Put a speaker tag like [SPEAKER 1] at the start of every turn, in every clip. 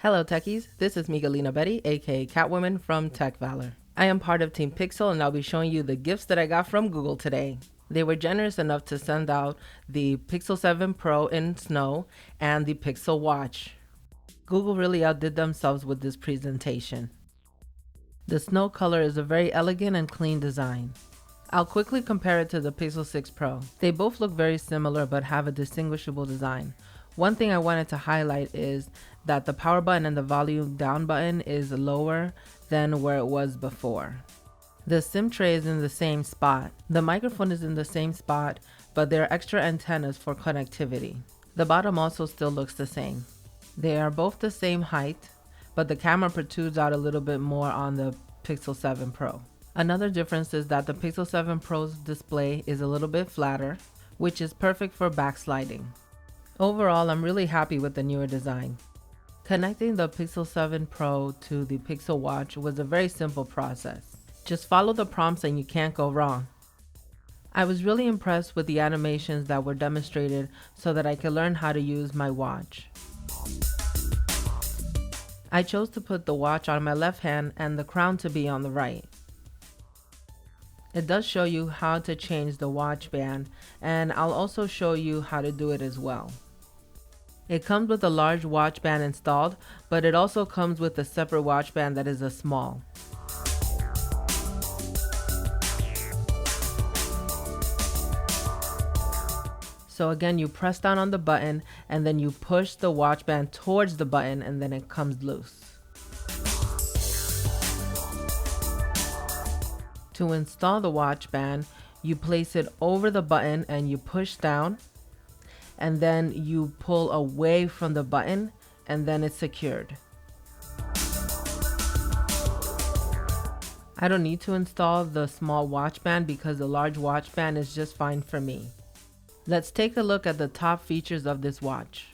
[SPEAKER 1] Hello techies, this is Miguelina Betty, aka Catwoman from Tech Valor. I am part of Team Pixel and I'll be showing you the gifts that I got from Google today. They were generous enough to send out the Pixel 7 Pro in snow and the Pixel Watch. Google really outdid themselves with this presentation. The snow color is a very elegant and clean design. I'll quickly compare it to the Pixel 6 Pro. They both look very similar but have a distinguishable design. One thing I wanted to highlight is that the power button and the volume down button is lower than where it was before. The SIM tray is in the same spot. The microphone is in the same spot, but there are extra antennas for connectivity. The bottom also still looks the same. They are both the same height, but the camera protrudes out a little bit more on the Pixel 7 Pro. Another difference is that the Pixel 7 Pro's display is a little bit flatter, which is perfect for backsliding. Overall, I'm really happy with the newer design. Connecting the Pixel 7 Pro to the Pixel Watch was a very simple process. Just follow the prompts and you can't go wrong. I was really impressed with the animations that were demonstrated so that I could learn how to use my watch. I chose to put the watch on my left hand and the crown to be on the right. It does show you how to change the watch band, and I'll also show you how to do it as well. It comes with a large watch band installed, but it also comes with a separate watch band that is a small. So again, you press down on the button and then you push the watch band towards the button and then it comes loose. To install the watch band, you place it over the button and you push down, and then you pull away from the button and then it's secured. I don't need to install the small watch band because the large watch band is just fine for me. Let's take a look at the top features of this watch.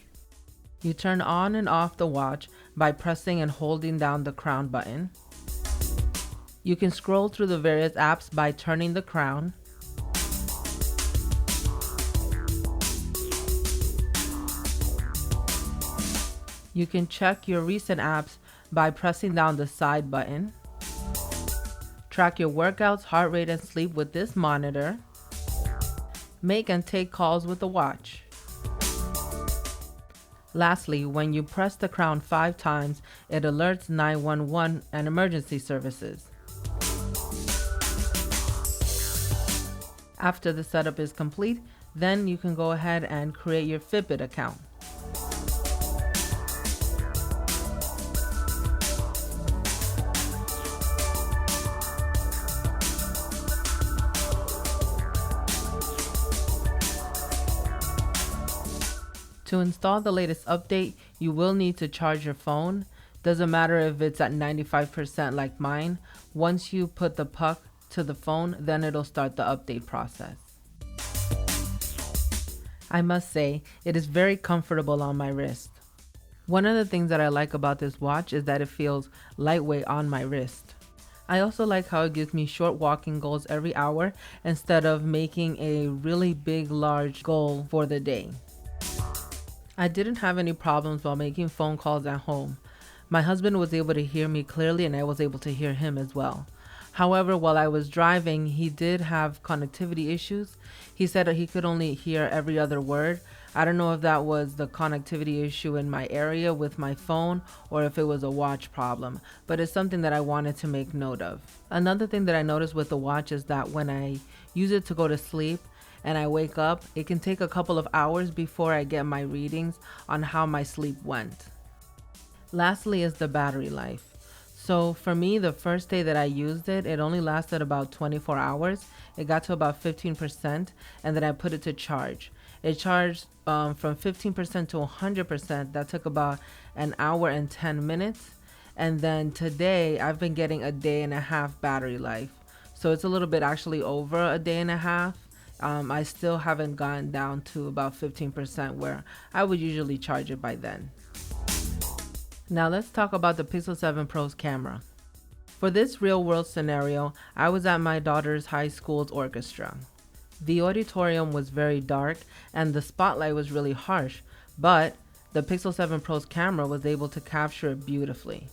[SPEAKER 1] You turn on and off the watch by pressing and holding down the crown button. You can scroll through the various apps by turning the crown. You can check your recent apps by pressing down the side button. Track your workouts, heart rate, and sleep with this monitor. Make and take calls with the watch. Lastly, when you press the crown 5 times, it alerts 911 and emergency services. After the setup is complete, then you can go ahead and create your Fitbit account. To install the latest update, you will need to charge your phone. Doesn't matter if it's at 95% like mine. Once you put the puck to the phone, then it'll start the update process. I must say, it is very comfortable on my wrist. One of the things that I like about this watch is that it feels lightweight on my wrist. I also like how it gives me short walking goals every hour instead of making a really big, large goal for the day. I didn't have any problems while making phone calls at home. My husband was able to hear me clearly and I was able to hear him as well. However, while I was driving, he did have connectivity issues. He said that he could only hear every other word. I don't know if that was the connectivity issue in my area with my phone or if it was a watch problem, but it's something that I wanted to make note of. Another thing that I noticed with the watch is that when I use it to go to sleep, and I wake up, it can take a couple of hours before I get my readings on how my sleep went. Lastly is the battery life. So for me, the first day that I used it, it only lasted about 24 hours. It got to about 15% and then I put it to charge. It charged from 15% to 100%. That took about an hour and 10 minutes. And then today I've been getting a day and a half battery life. So it's a little bit actually over a day and a half. I still haven't gone down to about 15% where I would usually charge it by then. Now let's talk about the Pixel 7 Pro's camera. For this real world scenario, I was at my daughter's high school's orchestra. The auditorium was very dark and the spotlight was really harsh, but the Pixel 7 Pro's camera was able to capture it beautifully.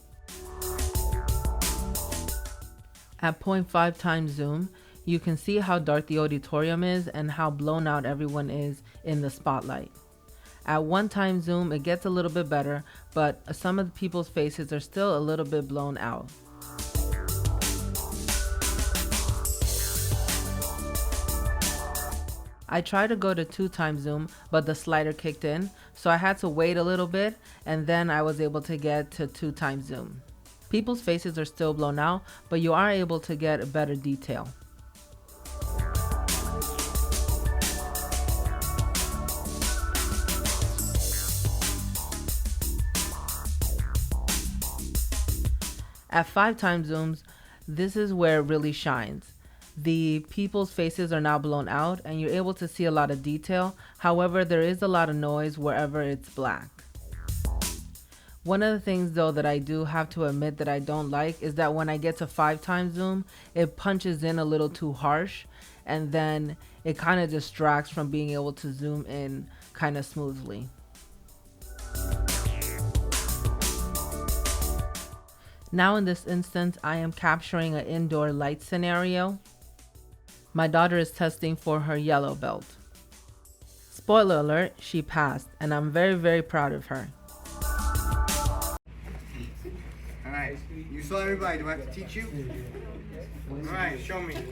[SPEAKER 1] At 0.5 times zoom, you can see how dark the auditorium is and how blown out everyone is in the spotlight. At 1 time zoom, it gets a little bit better, but some of the people's faces are still a little bit blown out. I tried to go to 2 times zoom, but the slider kicked in, so I had to wait a little bit, and then I was able to get to 2 times zoom. People's faces are still blown out, but you are able to get a better detail. At 5 times zooms, this is where it really shines. The people's faces are now blown out and you're able to see a lot of detail. However, there is a lot of noise wherever it's black. One of the things though that I do have to admit that I don't like is that when I get to 5 times zoom, it punches in a little too harsh and then it kind of distracts from being able to zoom in kind of smoothly. Now in this instance, I am capturing an indoor light scenario. My daughter is testing for her yellow belt. Spoiler alert, she passed, and I'm very, very proud of her.
[SPEAKER 2] Alright, you saw everybody, do I have to teach you? Alright, show me. Hands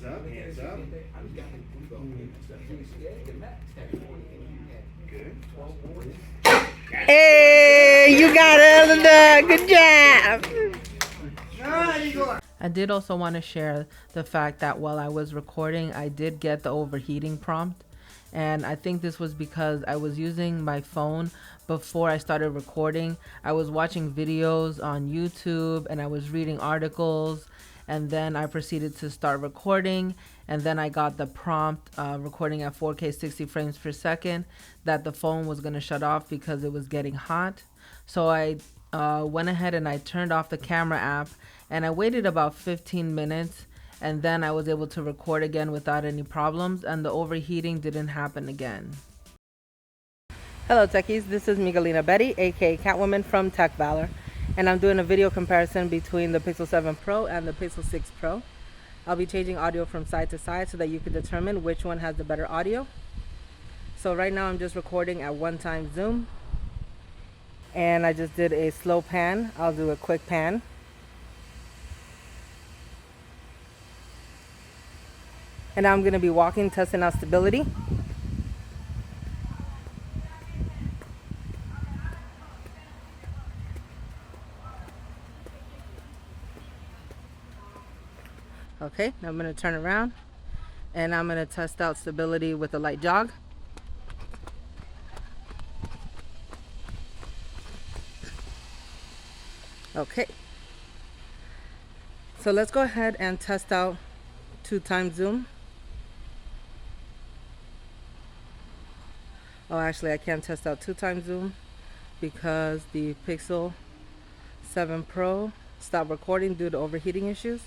[SPEAKER 2] up, hands up. Good.
[SPEAKER 1] Hey, you got it, good job! I did also want to share the fact that while I was recording, I did get the overheating prompt. And I think this was because I was using my phone before I started recording. I was watching videos on YouTube and I was reading articles, and then I proceeded to start recording, and then I got the prompt recording at 4K 60 frames per second that the phone was going to shut off because it was getting hot. So I went ahead and I turned off the camera app and I waited about 15 minutes, and then I was able to record again without any problems, and the overheating didn't happen again. Hello techies, this is Miguelina Betty, aka Catwoman from Tech Valor, and I'm doing a video comparison between the Pixel 7 Pro and the Pixel 6 Pro. I'll be changing audio from side to side so that you can determine which one has the better audio. So right now I'm just recording at 1 time zoom, and I just did a slow pan. I'll do a quick pan. And now I'm going to be walking, testing out stability. Okay, now I'm going to turn around and I'm going to test out stability with a light jog. Okay, so let's go ahead and test out 2 times zoom. Oh, actually I can't test out 2 times zoom because the Pixel 7 Pro stopped recording due to overheating issues.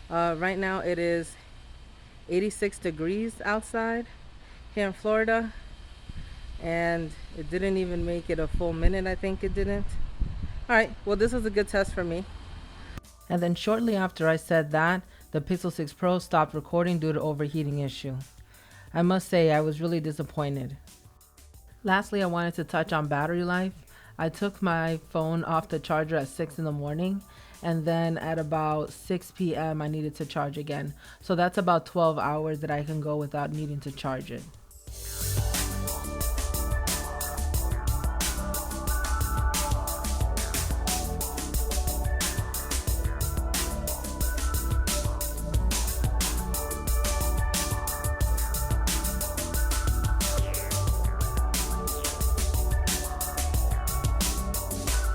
[SPEAKER 1] Right now it is 86 degrees outside here in Florida, and it didn't even make it a full minute. I think it didn't. Alright, well this was a good test for me. And then shortly after I said that, the Pixel 6 Pro stopped recording due to overheating issue. I must say I was really disappointed. Lastly, I wanted to touch on battery life. I took my phone off the charger at 6 in the morning, and then at about 6 p.m. I needed to charge again. So that's about 12 hours that I can go without needing to charge it.